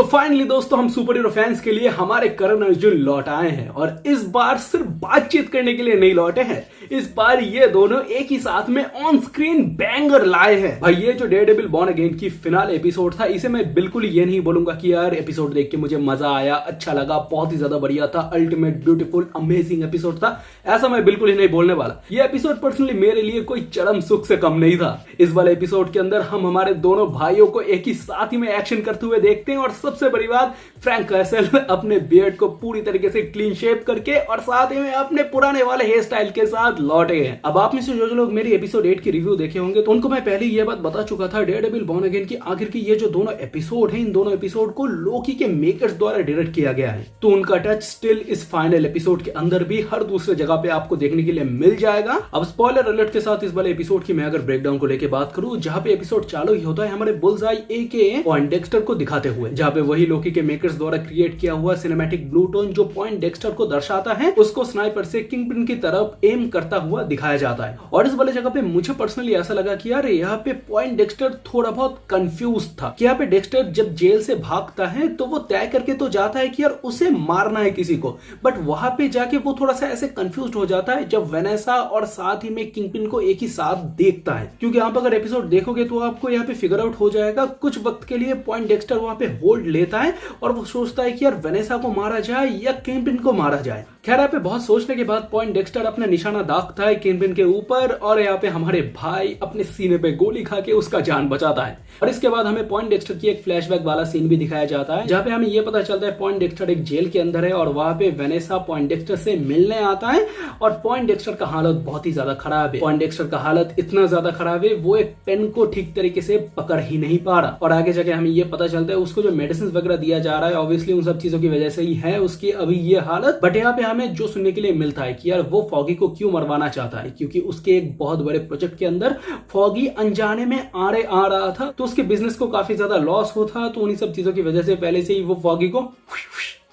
तो फाइनली दोस्तों हम सुपर हीरो फैंस के लिए हमारे करण अर्जुन लौट आए हैं और इस बार सिर्फ बातचीत करने के लिए नहीं लौटे हैं। इस बार ये दोनों एक ही साथ में ऑन स्क्रीन बैंगर लाए हैं। भाई ये जो डेयरडेविल बॉर्न अगेन की फिनाल एपिसोड था, इसे मैं बिल्कुल ये नहीं बोलूंगा कि यार एपिसोड देख के मुझे मजा आया, अच्छा लगा, बहुत ही ज्यादा बढ़िया था, अल्टीमेट ब्यूटीफुल अमेजिंग एपिसोड था, ऐसा मैं बिल्कुल ही नहीं बोलने वाला। ये एपिसोड पर्सनली मेरे लिए कोई चरम सुख से कम नहीं था। इस वाले एपिसोड के अंदर हम हमारे दोनों भाइयों को एक ही साथ ही में एक्शन करते हुए देखते हैं और सबसे बड़ी बात, फ्रैंक कैसल अपने बियर्ड को पूरी तरीके से क्लीन शेप करके और साथ ही में अपने पुराने वाले हेयर स्टाइल के साथ लौटे हैं। अब आप में से जो लोग मेरी एपिसोड 8 की रिव्यू देखे होंगे तो उनको मैं पहले ये बात बता चुका था डेयरडेविल बॉर्न अगेन की आखिर की ये जो दोनों एपिसोड हैं, इन दोनों एपिसोड को लोकी के मेकर्स द्वारा डायरेक्ट किया गया है। तो उनका टच स्टिल इस फाइनल एपिसोड के अंदर भी हर दूसरे जगह पे आपको देखने के लिए मिल जाएगा। अब स्पॉइलर अलर्ट के साथ इस वाले एपिसोड की मैं अगर ब्रेकडाउन को लेकर बात करूं, जहां पे एपिसोड चालू ही होता है हमारे बुल्सआई एके पॉइंट डेक्स्टर को दिखाते हुए, जहां पे वही लोकी के मेकर्स द्वारा क्रिएट किया हुआ सिनेमैटिक ब्लू टोन जो पॉइंट डेक्स्टर को दर्शाता है, उसको स्नाइपर से किंगपिन की तरफ एम करता हुआ दिखाया जाता है। और इस वाले जगह पे मुझे पर्सनली ऐसा लगा कि यार यहाँ पे पॉइंट डेक्स्टर थोड़ा बहुत कंफ्यूज था कि यहाँ पे डेक्स्टर जब जेल से भागता है तो वो तय करके तो जाता है कि यार उसे मारना है किसी को, बट वहां पे जाके वो थोड़ा सा ऐसे कंफ्यूज हो जाता है जब वेनेसा और साथ ही में किंगपिन को एक ही साथ देखता है। क्योंकि आप अगर एपिसोड देखोगे तो आपको यहाँ पे फिगर आउट हो जाएगा, कुछ वक्त के लिए पॉइंट डेक्स्टर वहां पे होल्ड लेता है और वो सोचता है कि यार वेनेसा को मारा जाए या किंगपिन को मारा जाए। खैर यहाँ पे बहुत सोचने के बाद पॉइंट डेक्स्टर अपना निशाना दागता है किंगपिन के ऊपर और यहाँ पे हमारे भाई अपने सीने पे गोली खा के उसका जान बचाता है। और इसके बाद हमें पॉइंट डेक्स्टर की एक फ्लैशबैक वाला सीन भी दिखाया जाता है, जहाँ पे हमें ये पता चलता है पॉइंट डेक्स्टर एक जेल के अंदर है और वहां पे वेनेसा पॉइंट डेक्स्टर से मिलने आता है और पॉइंट डेक्स्टर का हालत बहुत ही ज्यादा खराब है। पॉइंट डेक्स्टर का हालत इतना ज्यादा खराब है वो एक पेन को ठीक तरीके से पकड़ ही नहीं पा रहा। और आगे जाके हमें ये पता चलता है उसको जो मेडिसिन वगैरह दिया जा रहा है ऑब्वियसली उन सब चीजों की वजह से ही है उसकी अभी ये हालत। बट यहाँ पे हमें जो सुनने के लिए मिलता है कि यार वो फॉगी को क्यों मरवाना चाहता है, क्योंकि उसके एक बहुत बड़े प्रोजेक्ट के अंदर फॉगी अनजाने में आड़े आ रहा था, तो उसके बिजनेस को काफी ज्यादा लॉस होता, तो उन्हीं सब चीजों की वजह से पहले से ही वो फॉगी को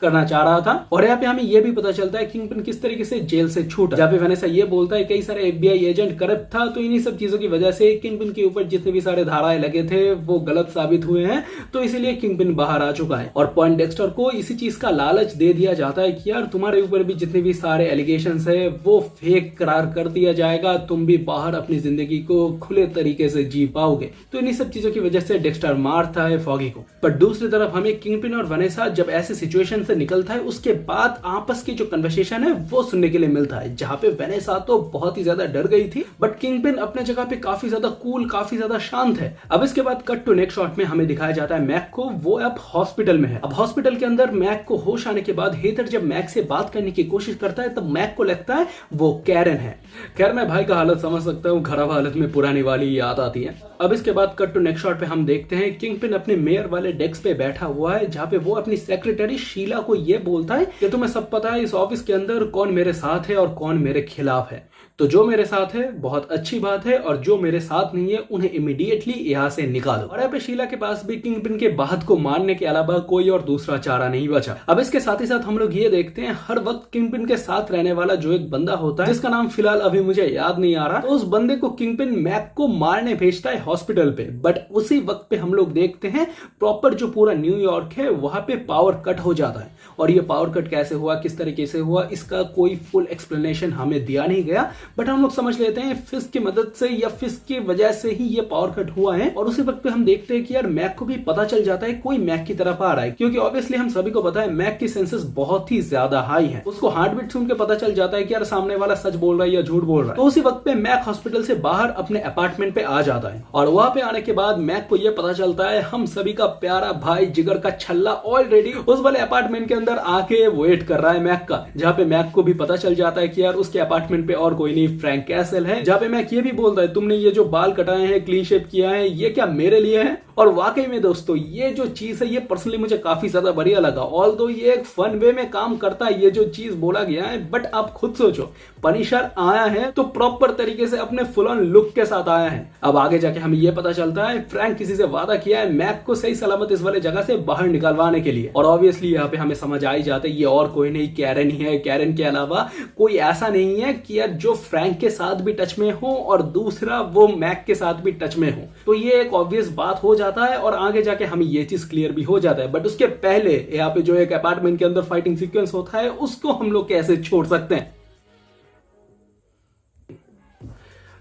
करना चाह रहा था। और यहाँ पे हमें ये भी पता चलता है किंगपिन किस तरीके से जेल से छूटा, जहाँ पे वेनेसा ये बोलता है कई सारे एफबीआई एजेंट करप्ट था, तो इन्हीं सब चीजों की वजह से किंगपिन के ऊपर जितने भी सारे धाराएं लगे थे वो गलत साबित हुए हैं, तो इसीलिए किंगपिन बाहर आ चुका है। और पॉइंट डेक्स्टर को इसी चीज का लालच दे दिया जाता है कि यार तुम्हारे ऊपर भी जितने भी सारे एलिगेशन है वो फेक करार कर दिया जाएगा, तुम भी बाहर अपनी जिंदगी को खुले तरीके से जी पाओगे। तो इन्हीं सब चीजों की वजह से डेक्स्टर मारता है फॉगी को। पर दूसरी तरफ हमें किंगपिन और वेनेसा जब ऐसे सिचुएशन से निकलता है उसके बाद आपस की जो कन्वर्सेशन है वो सुनने के लिए मिलता है, जहां पे वेनेसा तो बहुत ही ज्यादा डर गई थी बट किंगपिन अपने जगह पे काफी ज्यादा कूल, काफी ज्यादा शांत है। अब इसके बाद कट टू नेक्स्ट शॉट में हमें दिखाया जाता है मैक को, वो अब हॉस्पिटल में है। अब हॉस्पिटल के अंदर मैक को होश आने के बाद हेथर जब मैक से बात करने की कोशिश करता है तब मैक को लगता है वो कैरन है। खैर मैं भाई का हालत समझ सकता हूँ, खराब हालत में पुरानी वाली याद आती है। अब इसके बाद कट टू नेक्स्ट शॉट पे हम देखते हैं किंगपिन अपने मेयर वाले डेस्क पे बैठा हुआ है, जहाँ पे वो अपनी सेक्रेटरी शीला को ये बोलता है कि तुम्हें सब पता है इस ऑफिस के अंदर कौन मेरे साथ है और कौन मेरे खिलाफ है, तो जो मेरे साथ है बहुत अच्छी बात है और जो मेरे साथ नहीं है उन्हें इमीडिएटली यहाँ से निकालो। और यहाँ पे शीला के पास भी किंगपिन के बात को मारने के अलावा कोई और दूसरा चारा नहीं बचा। अब इसके साथ ही साथ हम लोग ये देखते हैं हर वक्त किंगपिन के साथ रहने वाला जो एक बंदा होता है, जिसका नाम फिलहाल अभी मुझे याद नहीं आ रहा, तो उस बंदे को किंगपिन मैक को मारने भेजता है हॉस्पिटल पे। बट उसी वक्त पे हम लोग देखते हैं प्रॉपर जो पूरा न्यूयॉर्क है वहां पे पावर कट हो जाता है। और ये पावर कट कैसे हुआ, किस तरीके से हुआ, इसका कोई फुल एक्सप्लेनेशन हमें दिया नहीं गया, बट हम लोग समझ लेते हैं फिस्क की मदद से या फिस्क की वजह से ही ये पावर कट हुआ है। और उसी वक्त पे हम देखते हैं कि यार मैक को भी पता चल जाता है कोई मैक की तरफ आ रहा है, क्योंकि ऑब्वियसली हम सभी को पता है मैक की सेंसेस बहुत ही ज्यादा हाई है। उसको हार्ट बीट सुन के पता चल जाता है कि यार सामने वाला सच बोल रहा है या झूठ बोल रहा है। तो उसी वक्त पे मैक हॉस्पिटल से बाहर अपने अपार्टमेंट पे आ जाता है और वहां पे आने के बाद मैक को यह पता चलता है हम सभी का प्यारा भाई जिगर का छल्ला ऑलरेडी उस वाले अपार्टमेंट के अंदर आके वेट कर रहा है मैक का, जहाँ पे मैक को भी पता चल जाता है कि यार उसके अपार्टमेंट पे और कोई नहीं फ्रैंक कैसल है, जहाँ पे मैक ये भी बोलता है तुमने ये जो बाल कटाए हैं, क्लीन शेप किया है, ये क्या मेरे लिए है। और वाकई में दोस्तों ये जो चीज है ये पर्सनली मुझे काफी ज्यादा बढ़िया लगा। ऑल्दो ये एक फन वे में काम करता है ये जो चीज बोला गया है, बट आप खुद सोचो पनिशर आया है तो प्रॉपर तरीके से अपने फुल ऑन लुक के साथ आया है। अब आगे जाके हमें यह पता चलता है फ्रैंक किसी से वादा किया है मैक को सही सलामत इस वाले जगह से बाहर निकलवाने के लिए। और ऑब्वियसली यहाँ पे हमें समझ आ ही जाता है ये और कोई नहीं कैरन ही है। कैरन के अलावा कोई ऐसा नहीं है कि यार जो फ्रैंक के साथ भी टच में हो और दूसरा वो मैक के साथ भी टच में हो। तो ये एक ऑब्वियस बात हो जाता है और आगे जाके हमें ये चीज क्लियर भी हो जाता है। बट उसके पहले यहाँ पे जो एक अपार्टमेंट के अंदर फाइटिंग सीक्वेंस होता है उसको हम लोग कैसे छोड़ सकते हैं।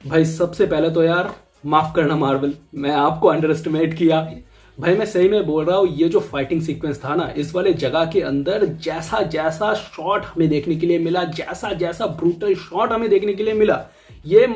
भाई सबसे पहले तो यार माफ करना मार्वल, मैं आपको अंडर एस्टिमेट किया। भाई मैं सही में बोल रहा हूं, ये जो फाइटिंग सीक्वेंस था ना इस वाले जगह के अंदर, जैसा जैसा शॉट हमें देखने के लिए मिला, जैसा जैसा ब्रूटल शॉट हमें देखने के लिए मिला, ये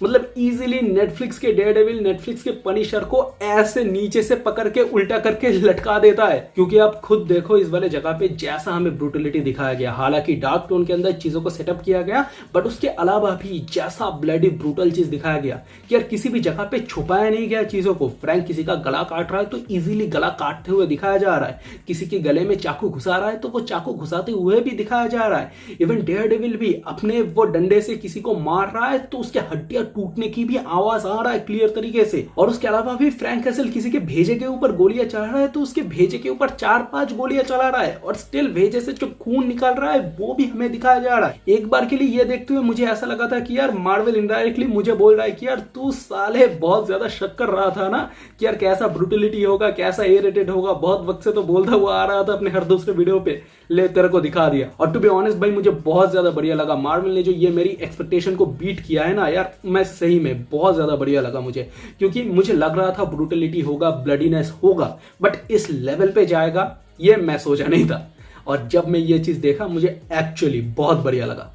मतलब इजीली नेटफ्लिक्स के डेयरडेविल, नेटफ्लिक्स के पनिशर को ऐसे नीचे से पकड़ के उल्टा करके लटका देता है। क्योंकि आप खुद देखो इस वाले जगह पे जैसा हमें ब्रूटलिटी दिखाया गया, हालांकि डार्क टोन के अंदर चीजों को सेटअप किया गया, बट उसके अलावा भी जैसा ब्लडी ब्रूटल चीज दिखाया गया कि यार किसी भी जगह पे छुपाया नहीं गया चीजों को। फ्रैंक किसी का गला काट रहा है तो इजीली गला काटते हुए दिखाया जा रहा है, किसी के गले में चाकू घुसा रहा है तो वो चाकू घुसाते हुए भी दिखाया जा रहा है। इवन डेयरडेविल भी अपने वो डंडे से किसी को मार रहा है तो उसके हड्डियां टूटने की भी आवाज आ रहा है क्लियर तरीके से। और उसके अलावा भी फ्रैंक कैसल किसी के भेजे के ऊपर गोलियां चला रहा है तो उसके भेजे के ऊपर 4-5 गोलियां चला रहा है और स्टिल भेजे से जो खून निकल रहा है वो भी हमें दिखाया जा रहा है। एक बार के लिए ये देखते हुए मुझे ऐसा लगा था कि यार मार्वल इनडायरेक्टली मुझे बोल रहा है कि यार तू साले बहुत ज्यादा शक कर रहा था ना कि यार कैसा ब्रूटलिटी होगा, कैसा ए रेटेड होगा, बहुत वक्त से तो बोलता हुआ आ रहा था अपने हर दूसरे वीडियो पे, ले तेरे को दिखा दिया। और टू बी ऑनेस्ट भाई मुझे बहुत ज्यादा बढ़िया लगा मार्वल ने जो ये मेरी एक्सपेक्टेशन को बीट किया है ना यार, मैं सही में बहुत ज्यादा बढ़िया लगा मुझे। क्योंकि मुझे लग रहा था ब्रूटलिटी होगा, ब्लडीनेस होगा, बट इस लेवल पे जाएगा ये मैं सोचा नहीं था। और जब मैं ये चीज देखा मुझे एक्चुअली बहुत बढ़िया लगा।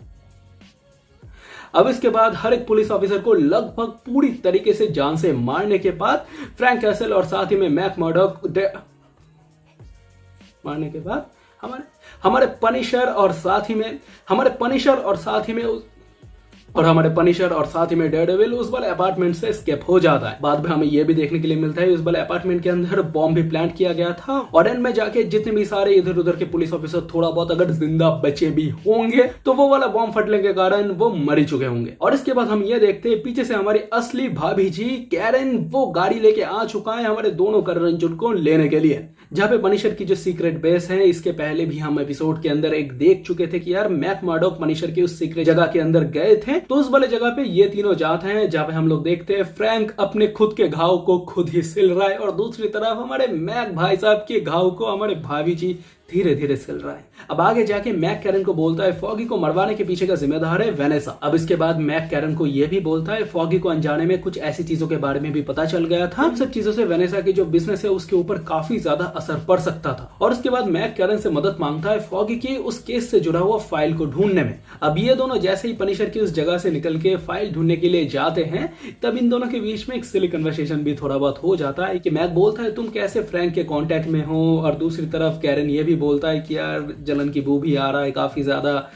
अब इसके बाद हर एक पुलिस ऑफिसर को लगभग पूरी तरीके से जान से मारने के बाद फ्रैंक कैसल और साथ ही में मैक मर्डॉक मारने के बाद हमारे पनिशर और साथ ही में डेयरडेविल उस वाले अपार्टमेंट से एस्केप हो जाता है। बाद में हमें यह भी देखने के लिए मिलता है उस वाले अपार्टमेंट के अंदर बॉम्ब भी प्लांट किया गया था और एंड में जाके जितने भी सारे इधर उधर के पुलिस ऑफिसर थोड़ा बहुत अगर जिंदा बचे भी होंगे तो वो वाला बॉम्ब फटने के कारण वो मर ही चुके होंगे। और इसके बाद हम ये देखते हैं पीछे से हमारी असली भाभी जी कैरन वो गाड़ी लेके आ चुका है हमारे दोनों करण अर्जुन को लेने के लिए, जहां पे पनिशर की जो सीक्रेट बेस है इसके पहले भी हम एपिसोड के अंदर एक देख चुके थे कि यार मैक मर्डॉक पनिशर की उस सीक्रेट जगह के अंदर गए थे। तो उस वाले जगह पे ये तीनों जाते हैं जहां पे हम लोग देखते हैं फ्रैंक अपने खुद के घाव को खुद ही सिल रहा है और दूसरी तरफ हमारे मैक भाई साहब के घाव को हमारे भाभी जी धीरे धीरे सिल रहा है। अब आगे जाके मैक कैरन को बोलता है फॉगी को मरवाने के पीछे का जिम्मेदार है वेनेसा। अब इसके बाद मैक कैरन को यह भी बोलता है फॉगी को अनजाने में कुछ ऐसी चीजों के बारे में भी पता चल गया था, उन सब चीजों से वेनेसा की जो बिजनेस है उसके ऊपर काफी ज्यादा असर पड़ सकता था। और उसके बाद मैक कैरन से मदद मांगता है फॉगी की उस केस से जुड़ा हुआ फाइल को ढूंढने में। अब ये दोनों जैसे ही पनिशर की उस जगह से निकल के फाइल ढूंढने के लिए जाते हैं तब इन दोनों के बीच में एक सिली कन्वर्सेशन भी थोड़ा बहुत हो जाता है कि मैक बोलता है तुम कैसे फ्रैंक के कांटेक्ट में हो, और दूसरी तरफ कैरन ये भी बोलता है कि यार जलन की बू भी आ रहा है काफी ज्यादा।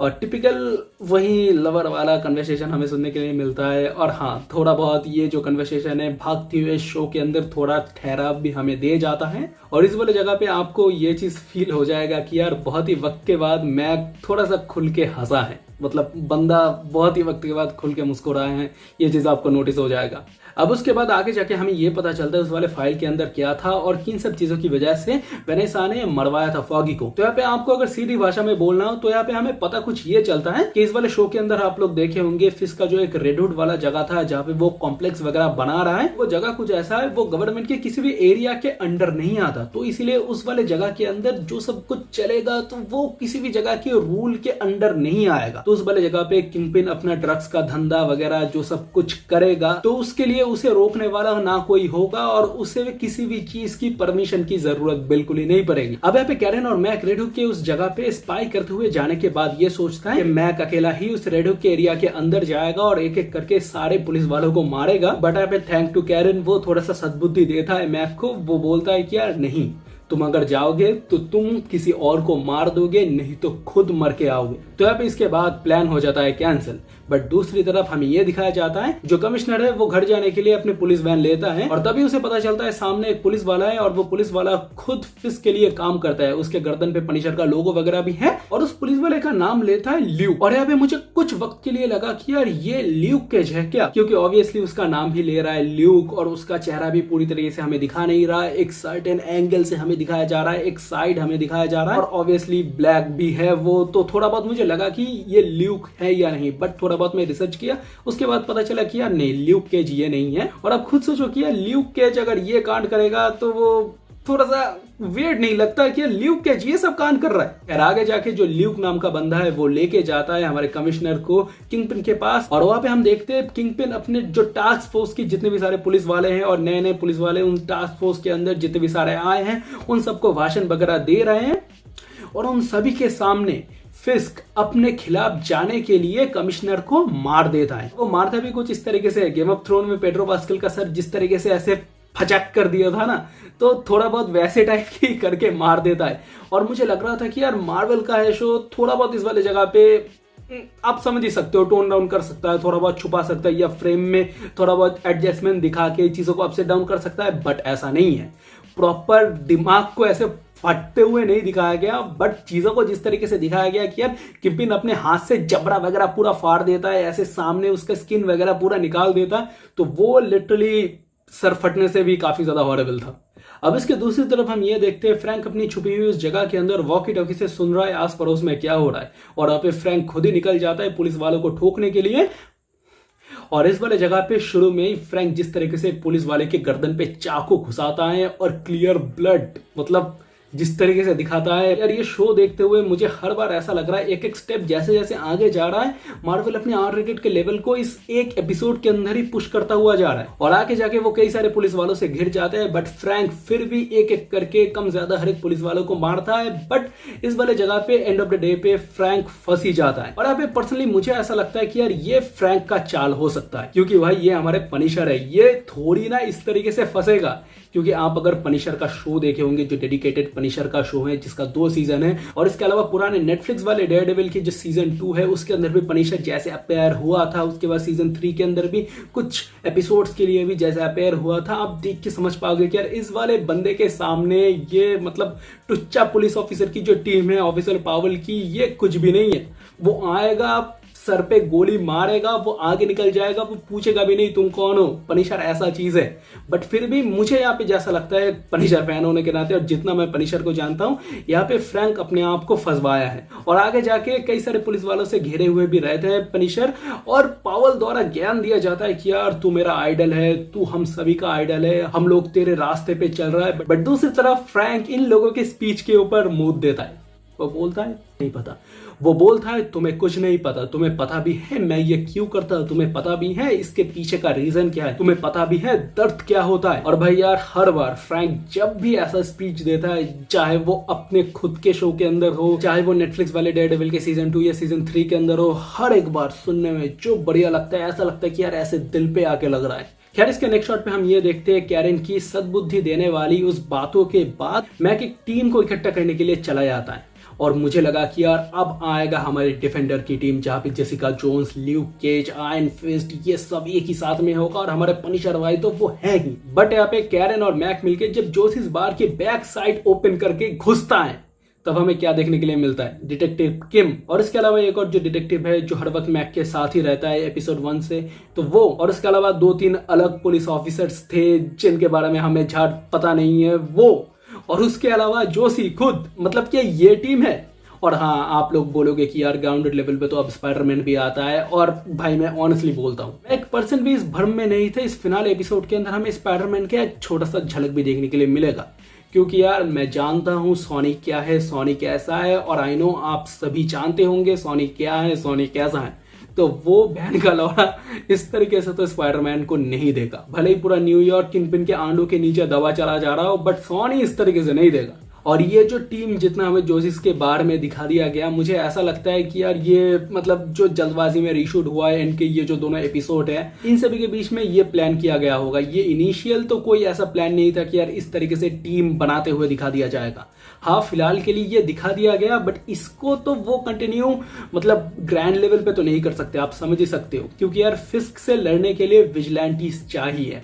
और टिपिकल वही लवर वाला कन्वर्सेशन हमें सुनने के लिए मिलता है। और हाँ, थोड़ा बहुत ये जो कन्वर्सेशन है भागते हुए शो के अंदर थोड़ा ठहराव भी हमें दे जाता है और इस वाले जगह पे आपको ये चीज फील हो जाएगा कि यार बहुत ही वक्त के बाद मैक थोड़ा सा खुल के हंसा है, मतलब बंदा बहुत ही वक्त के बाद खुल के मुस्कुराए हैं, ये चीज आपको नोटिस हो जाएगा। अब उसके बाद आगे जाके हमें ये पता चलता है उस वाले फाइल के अंदर क्या था और किन सब चीजों की वजह से वेनेसा ने मरवाया था फॉगी को। तो यहाँ पे आपको अगर सीधी भाषा में बोलना हो तो यहाँ पे हमें पता कुछ ये चलता है कि इस वाले शो के अंदर आप लोग देखे होंगे फिश का जो एक रेडवुड वाला जगह था जहाँ पे वो कॉम्प्लेक्स वगैरह बना रहा है, वो जगह कुछ ऐसा है वो गवर्नमेंट के किसी भी एरिया के अंडर नहीं आता। तो इसीलिए उस वाले जगह के अंदर जो सब कुछ चलेगा तो वो किसी भी जगह के रूल के अंडर नहीं आएगा। तो उस वाले जगह पे किंगपिन अपना ड्रग्स का धंधा वगैरह जो सब कुछ करेगा तो उसके लिए उसे रोकने वाला ना कोई होगा और उसे किसी भी चीज की परमिशन की जरूरत बिल्कुल ही नहीं पड़ेगी। अब यहाँ पे कैरन और मैक रेडहुक के उस जगह पे स्पाई करते हुए जाने के बाद ये सोचता है कि मैक अकेला ही उस रेडहुक के एरिया के अंदर जाएगा और एक एक करके सारे पुलिस वालों को मारेगा। बट यहाँ पे थैंक टू कैरन वो थोड़ा सा सद्बुद्धि देता है मैक को, वो बोलता है कि यार नहीं, तुम अगर जाओगे तो तुम किसी और को मार दोगे, नहीं तो खुद मर के आओगे। तो अब इसके बाद प्लान हो जाता है कैंसिल। बट दूसरी तरफ हमें यह दिखाया जाता है जो कमिश्नर है वो घर जाने के लिए अपनी पुलिस वैन लेता है और तभी उसे पता चलता है सामने एक पुलिस वाला है और वो पुलिस वाला खुद फिश के लिए काम करता है। उसके गर्दन पे पनिशर का लोगो वगैरह भी है और उस पुलिस वाले का नाम लेता है ल्यूक। और यहाँ पे मुझे कुछ वक्त के लिए लगा कि यार ये ल्यूक केज है क्या, क्योंकि ऑब्वियसली उसका नाम भी ले रहा है ल्यूक और उसका चेहरा भी पूरी तरीके से हमें दिखा नहीं रहा है। एक सर्टेन एंगल से हमें दिखाया जा रहा है, एक साइड हमें दिखाया जा रहा है और ऑब्वियसली ब्लैक भी है वो। तो थोड़ा बहुत मुझे लगा कि ये ल्यूक है या नहीं, बट थोड़ा बहुत मैं रिसर्च किया उसके बाद पता चला कि यार नहीं, ल्यूक केज ये नहीं है। और अब खुद सोचो कि यार ल्यूक केज अगर ये कांड करेगा तो वो थोड़ा सा वियर्ड नहीं लगता कि ल्यूक केज ये सब कांड कर रहा है। यार आगे जाके जो ल्यूक नाम का बंदा है वो लेके जाता है हमारे कमिश्नर को किंगपिन के पास और वहां पे हम देखते हैं किंगपिन अपने जो टास्क फोर्स की जितने भी सारे पुलिस वाले हैं और नए नए पुलिस वाले उन टास्क फोर्स के अंदर जितने भी सारे आए हैं उन सबको भाषण वगैरह दे रहे हैं और उन सभी के सामने फिस्क अपने खिलाफ जाने के लिए कमिश्नर को मार देता है। वो मारता भी कुछ इस तरीके से, गेम ऑफ थ्रोन में पेड्रो पास्कल का सर जिस तरीके से ऐसे फचक कर दिया था ना, तो थोड़ा बहुत वैसे टाइप की करके मार देता है। और मुझे लग रहा था कि यार मार्वल का है शो, थोड़ा बहुत इस वाले जगह पे आप समझ ही सकते हो, टोन डाउन कर सकता है, थोड़ा बहुत छुपा सकता है या फ्रेम में थोड़ा बहुत एडजस्टमेंट दिखा के चीजों को अपसेट डाउन कर सकता है। बट ऐसा नहीं है, प्रॉपर दिमाग को ऐसे फटते हुए नहीं दिखाया गया, बट चीजों को जिस तरीके से दिखाया गया कि यार किंगपिन अपने हाथ से जबड़ा वगैरह पूरा फाड़ देता है, ऐसे सामने उसका स्किन वगैरह पूरा निकाल देता है, तो वो लिटरली सर फटने से भी काफी ज्यादा हॉरेबल था। अब इसके दूसरी तरफ हम ये देखते हैं फ्रैंक अपनी छुपी हुई उस जगह के अंदर वॉकी टॉकी से सुन रहा है आस पड़ोस में क्या हो रहा है और वहां पे फ्रैंक खुद ही निकल जाता है पुलिस वालों को ठोकने के लिए। और इस वाले जगह पे शुरू में ही फ्रैंक जिस तरीके से पुलिस वाले के गर्दन पे चाकू घुसाता है और क्लियर ब्लड, मतलब जिस तरीके से दिखाता है यार, ये शो देखते हुए मुझे हर बार ऐसा लग रहा है एक एक स्टेप जैसे जैसे आगे जा रहा है मार्वल अपने आर रेटेड के लेवल को इस एक एपिसोड के अंदर ही पुश करता हुआ जा रहा है और आगे जाके वो कई सारे पुलिस वालों से घिर जाते हैं। बट फ्रैंक फिर भी एक एक करके कम ज्यादा हर एक पुलिस वालों को मारता है। बट इस वाले जगह पे एंड ऑफ द डे पे फ्रैंक फंस ही जाता है। और यहाँ पे पर्सनली मुझे ऐसा लगता है कि यार ये फ्रैंक का चाल हो सकता है, क्योंकि भाई ये हमारे पनिशर है, ये थोड़ी ना इस तरीके से फंसेगा। क्योंकि आप अगर पनिशर का शो देखे होंगे जो डेडिकेटेड पनिशर का शो है जिसका 2 सीजन है और इसके अलावा पुराने नेटफ्लिक्स वाले डेयरडेविल की जो सीजन 2 है उसके अंदर भी पनिशर जैसे अपेयर हुआ था, उसके बाद सीजन 3 के अंदर भी कुछ एपिसोड्स के लिए भी जैसे अपेयर हुआ था। आप देख के समझ पाओगे कि यार इस वाले बंदे के सामने ये मतलब टुच्चा पुलिस ऑफिसर की जो टीम है ऑफिसर पावल की, ये कुछ भी नहीं है। वो आएगा, सर पे गोली मारेगा, वो आगे निकल जाएगा, वो पूछेगा भी नहीं तुम कौन हो। पनिशर ऐसा चीज है। बट फिर भी मुझे यहाँ पे जैसा लगता है पनिशर फैन होने के नाते और जितना मैं पनिशर को जानता हूँ, यहाँ पे फ्रैंक अपने आप को फंसवाया है और आगे जाके कई सारे पुलिस वालों से घिरे हुए भी रहते हैं पनिशर और पावल द्वारा ज्ञान दिया जाता है कि यार तू मेरा आइडल है, तू हम सभी का आइडल है, हम लोग तेरे रास्ते पे चल रहा है। बट दूसरी तरफ फ्रैंक इन लोगों के स्पीच के ऊपर मूड देता है। वो बोलता है नहीं पता, वो बोलता है तुम्हें कुछ नहीं पता, तुम्हें पता भी है मैं ये क्यों करता हूं, तुम्हें पता भी है इसके पीछे का रीजन क्या है, तुम्हें पता भी है दर्द क्या होता है। और भाई यार हर बार फ्रैंक जब भी ऐसा स्पीच देता है, चाहे वो अपने खुद के शो के अंदर हो, चाहे वो नेटफ्लिक्स वाले डेयरडेविल के सीजन 2 या सीजन 3 के अंदर हो, हर एक बार सुनने में जो बढ़िया लगता है, ऐसा लगता है कि यार ऐसे दिल पे आके लग रहा है। खैर इसके नेक्स्ट शॉट पे हम ये देखते हैं कैरन की सद्बुद्धि देने वाली उस बातों के बाद मैक एक टीम को इकट्ठा करने के लिए चला जाता है और मुझे लगा कि यार अब आएगा हमारे डिफेंडर की टीम जहां पे Jessica Jones, Luke Cage, Iron Fist ये सब एक ही साथ में होगा और हमारे पनिशर भाई तो वो है ही। बट यहाँ पे कैरन और मैक मिलके जब जोस इस बार की बैक साइड ओपन करके घुसता है तब हमें क्या देखने के लिए मिलता है, डिटेक्टिव किम और इसके अलावा एक और जो डिटेक्टिव है जो हर वक्त मैक के साथ ही रहता है एपिसोड 1 से, तो वो और इसके अलावा 2-3 अलग पुलिस ऑफिसर्स थे जिनके बारे में हमें झाट पता नहीं है वो, और उसके अलावा जोशी खुद, मतलब कि ये टीम है। और हाँ आप लोग बोलोगे कि यार ग्राउंडेड लेवल पे तो अब स्पाइडरमैन भी आता है, और भाई मैं ऑनेस्टली बोलता हूँ मैं 1% भी इस भ्रम में नहीं थे। इस फिनाल एपिसोड के अंदर हमें स्पाइडरमैन का एक छोटा सा झलक भी देखने के लिए मिलेगा, क्योंकि यार मैं जानता हूँ सोनी क्या है, सोनी कैसा है, और आई नो आप सभी जानते होंगे सोनी क्या है, सोनी कैसा है। तो वो बहन का लौड़ा इस तरीके से तो स्पाइडरमैन को नहीं देगा, भले ही पूरा न्यूयॉर्क किंगपिन के आंडों के नीचे दबा चला जा रहा हो, बट सोनी इस तरीके से नहीं देगा। और ये जो टीम जितना हमें जोसिस के बारे में दिखा दिया गया, मुझे ऐसा लगता है कि यार ये मतलब जो जल्दबाजी में रीशूट हुआ है इनके ये जो दोनों एपिसोड है, इन सभी के बीच में ये प्लान किया गया होगा। ये इनिशियल तो कोई ऐसा प्लान नहीं था कि यार इस तरीके से टीम बनाते हुए दिखा दिया जाएगा। हाँ, फिलहाल के लिए ये दिखा दिया गया, बट इसको तो वो कंटिन्यू मतलब ग्रैंड लेवल पे तो नहीं कर सकते, आप समझ ही सकते हो, क्योंकि यार फिस्क से लड़ने के लिए विजिलेंटीज चाहिए।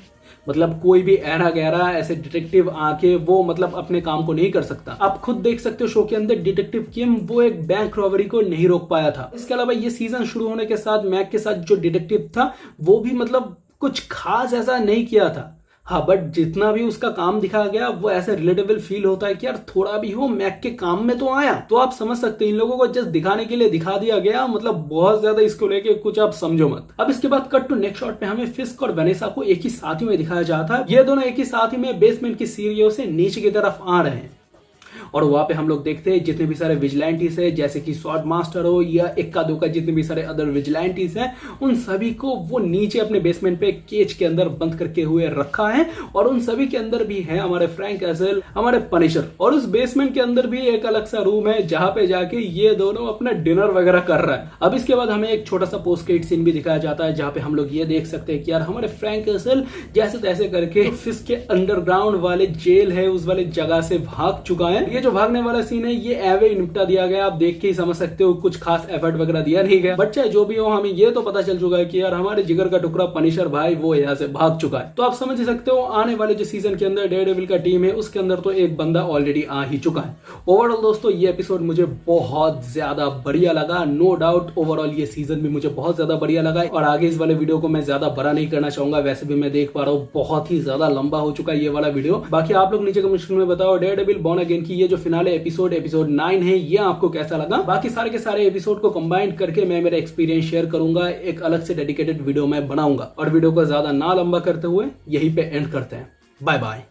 मतलब कोई भी ऐरा गहरा ऐसे डिटेक्टिव आके वो मतलब अपने काम को नहीं कर सकता। आप खुद देख सकते हो शो के अंदर डिटेक्टिव किम वो एक बैंक रॉबरी को नहीं रोक पाया था। इसके अलावा ये सीजन शुरू होने के साथ मैक के साथ जो डिटेक्टिव था वो भी मतलब कुछ खास ऐसा नहीं किया था। हाँ, बट जितना भी उसका काम दिखाया गया वो ऐसे रिलेटेबल फील होता है कि यार थोड़ा भी हो मैक के काम में तो आया। तो आप समझ सकते हैं इन लोगों को जस्ट दिखाने के लिए दिखा दिया गया, मतलब बहुत ज्यादा इसको लेके कुछ आप समझो मत। अब इसके बाद कट टू नेक्स्ट शॉट पे हमें फिस्क और वेनेसा को एक ही साथी में दिखाया जाता है। ये दोनों एक ही साथी में बेसमेंट की सीढ़ियों से नीचे की तरफ आ रहे हैं और वहां पे हम लोग देखते हैं जितने भी सारे विजिलेंटीज है, जैसे कि स्वॉर्ड मास्टर हो या इक्का दुक्का जितने भी सारे अदर विजिलेंटीज हैं, उन सभी को वो नीचे अपने बेसमेंट पे केज के अंदर बंद करके हुए रखा है। और उन सभी के अंदर भी है हमारे फ्रैंक कैसल, हमारे पनिशर, और उस बेसमेंट के अंदर भी एक अलग सा रूम है जहां पे जाके ये दोनों अपना डिनर वगैरह कर रहा है। अब इसके बाद हमें एक छोटा सा पोस्ट क्रेडिट सीन भी दिखाया जाता है जहां पे हम लोग ये देख सकते हैं कि यार हमारे फ्रैंक कैसल जैसे तैसे करके फिस्क के अंडरग्राउंड वाले जेल है उस वाले जगह से भाग चुका है। ये जो भागने वाला सीन है ये एवे निपटा दिया गया, आप देख के ही समझ सकते हो, कुछ खास एफर्ट वगैरह दिया नहीं गया। बट चाहे जो भी हो, हमें ये तो पता चल चुका है कि यार हमारे जिगर का टुकड़ा पनिशर भाई वो यहाँ से भाग चुका है। तो आप समझ ही सकते हो आने वाले जो सीजन के अंदर डेयरडेविल का टीम है उसके अंदर तो एक बंदा ऑलरेडी आ ही चुका है। ओवरऑल दोस्तों ये एपिसोड मुझे बहुत ज्यादा बढ़िया लगा, नो डाउट। ओवरऑल ये सीजन भी मुझे बहुत ज्यादा बढ़िया लगा और आगे इस वाले वीडियो को मैं ज्यादा बड़ा नहीं करना चाहूंगा, वैसे भी मैं देख पा रहा हूँ बहुत ही ज्यादा लंबा हो चुका है ये वाला वीडियो। बाकी आप लोग नीचे कमेंट में बताओ डेयरडेविल बॉर्न अगेन की ये जो फिनाले एपिसोड 9 है ये आपको कैसा लगा। बाकी सारे के सारे एपिसोड को कंबाइन करके मैं मेरा एक्सपीरियंस शेयर करूंगा, एक अलग से डेडिकेटेड वीडियो मैं बनाऊंगा। और वीडियो को ज्यादा ना लंबा करते हुए यहीं पे एंड करते हैं। Bye bye.